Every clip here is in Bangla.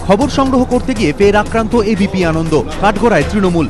খবর সংগ্রহ করতে গিয়ে ফের আক্রান্ত এবিপি আনন্দ, কাঠগড়ায় তৃণমূল।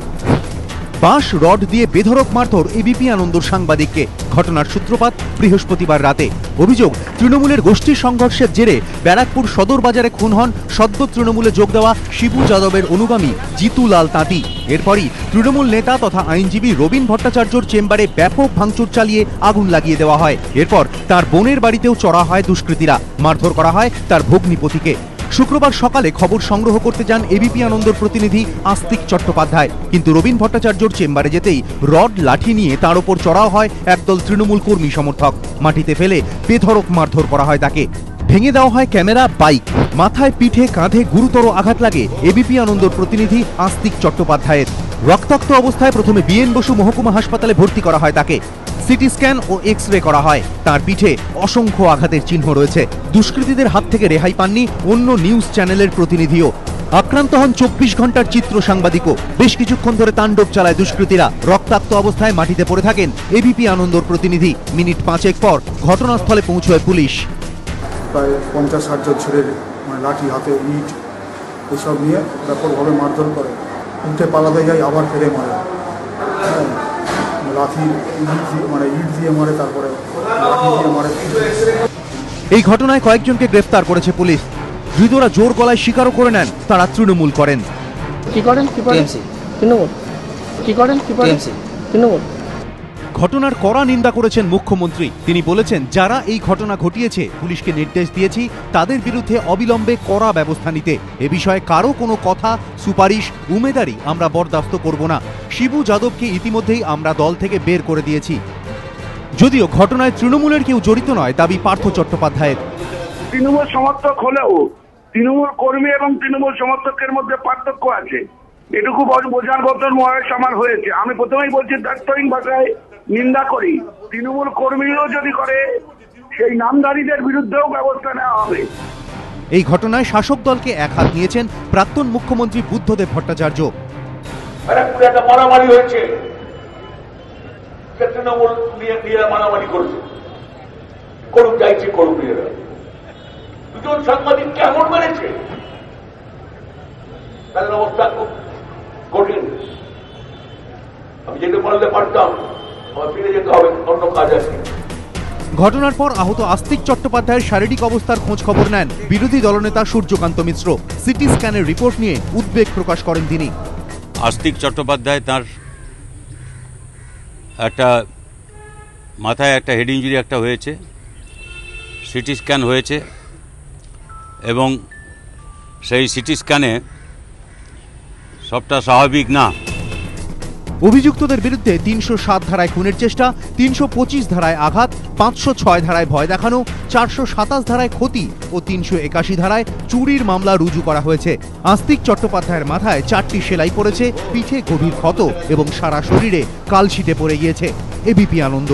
বাঁশ রড দিয়ে বেধড়ক মারধর এবিপি আনন্দর সাংবাদিককে। ঘটনার সূত্রপাত বৃহস্পতিবার রাতে। অভিযোগ, তৃণমূলের গোষ্ঠী সংঘর্ষের জেরে ব্যারাকপুর সদর বাজারে খুন হন সদ্য তৃণমূলে যোগ দেওয়া শিবু যাদবের অনুগামী জিতুলাল তাঁতি। এরপরই তৃণমূল নেতা তথা আইনজীবী রবীন ভট্টাচার্যর চেম্বারে ব্যাপক ভাঙচুর চালিয়ে আগুন লাগিয়ে দেওয়া হয়। এরপর তার বোনের বাড়িতেও চড়া হয় দুষ্কৃতীরা, মারধর করা হয় তার ভগ্নিপতিকে। শুক্রবার সকালে খবর সংগ্রহ করতে যান এবিপি আনন্দর প্রতিনিধি আস্তিক চট্টোপাধ্যায়, কিন্তু রবীন ভট্টাচার্যর চেম্বারে যেতেই রড লাঠি নিয়ে তার ওপর চড়াও হয় একদল তৃণমূল কর্মী সমর্থক। মাটিতে ফেলে বেধড়ক মারধর করা হয় তাকে। ভেঙে দেওয়া হয় ক্যামেরা, বাইক। মাথায়, পিঠে, কাঁধে গুরুতর আঘাত লাগে এবিপি আনন্দর প্রতিনিধি আস্তিক চট্টোপাধ্যায়ের। রক্তাক্ত অবস্থায় প্রথমে বিএন বসু মহকুমা হাসপাতালে ভর্তি করা হয় তাকে। সিটি স্ক্যান ও এক্স রে করা হয়। তার পিঠে অসংখ্য আঘাতের চিহ্ন রয়েছে। দুষ্কৃতীদের হাত থেকে রেহাই পাননি অন্য নিউজ চ্যানেলের প্রতিনিধিও। আক্রান্ত হন 24 ঘন্টার চিত্র সাংবাদিকও। বেশ কিছুক্ষণ ধরে তাণ্ডব চালায় দুষ্কৃতীরা। রক্তাক্ত অবস্থায় মাটিতে পড়ে থাকেন এবিপি আনন্দর প্রতিনিধি। মিনিট 5 পর ঘটনাস্থলে পৌঁছয় পুলিশ। প্রায় 50-60 জন ছেলের লাঠি হাতে, ইট এসব নিয়ে ব্যাপকভাবে মারধর করে। উঠে পালাতে যায়, আবার ফেলে মারে। লাঠি ইট দিয়ে মারে, তারপরে লাঠি দিয়ে মারে। এই ঘটনায় কয়েকজনকে গ্রেফতার করেছে পুলিশ। ধৃতরা জোর গলায় স্বীকারও করে নেন তারা তৃণমূল করেন। ঘটনার কড়া নিন্দা করেছেন মুখ্যমন্ত্রী। তিনি বলেছেন, যারা এই ঘটনা ঘটিয়েছে পুলিশকে নির্দেশ দিয়েছি তাদের বিরুদ্ধে অবিলম্বে কড়া ব্যবস্থা নিতে। এ বিষয়ে কারো কোনো কথা, সুপারিশ, উমেদারি আমরা বরদাস্ত করব না। শিবু যাদবকে ইতিমধ্যেই আমরা দল থেকে বের করে দিয়েছি। যদিও ঘটনায় তৃণমূলের কেউ জড়িত নয় দাবি পার্থ চট্টোপাধ্যায়ের। তৃণমূল সমর্থক হলেও তৃণমূল কর্মী এবং তৃণমূল সমর্থকের মধ্যে পার্থক্য আছে, এটুকু বোঝার মতন বয়স আমার হয়েছে। আমি প্রথমেই বলছি, দায়িত্বহীন ভাষায় নিন্দা করি। তৃণমূল কর্মীও যদি করে, সেই নামধারীদের বিরুদ্ধেও ব্যবস্থা নেওয়া হবে। এই ঘটনায় শাসক দলকে একহাত নিয়েছেন প্রাক্তন মুখ্যমন্ত্রী বুদ্ধদেব ভট্টাচার্য। একটা মারামারি হয়েছে, তৃণমূল নিয়ে মারামারি করেছে, করুক চাইছে করুক। দুজন সাংবাদিক কেমন মেরেছে, তাদের অবস্থা খুব কঠিন। আমি যেতে পারলে পারতাম, আমার ফিরে যেতে হবে, অন্য কাজ আছে। ঘটনার পর আহত আস্তিক চট্টোপাধ্যায়ের শারীরিক অবস্থার খোঁজ খবর নেন বিরোধী দলনেতা সূর্যকান্ত মিশ্র। সিটি স্ক্যানের রিপোর্ট নিয়ে উদ্বেগ প্রকাশ করেন তিনি। আস্তিক চট্টোপাধ্যায় তার একটা মাথায় একটা হেড ইঞ্জুরি একটা হয়েছে, সিটি স্ক্যান হয়েছে এবং সেই সিটি স্ক্যানে সবটা স্বাভাবিক না। অভিযুক্তদের বিরুদ্ধে 307 ধারায় খুনের চেষ্টা, 325 ধারায় আঘাত, 506 ধারায় ভয় দেখানো, 427 ধারায় ক্ষতি ও 381 ধারায় চুরির মামলা রুজু করা হয়েছে। আস্তিক চট্টোপাধ্যায়ের মাথায় 4টি সেলাই পড়েছে, পিঠে গভীর ক্ষত এবং সারা শরীরে কালশিটে পড়ে গিয়েছে। এবিপি আনন্দ।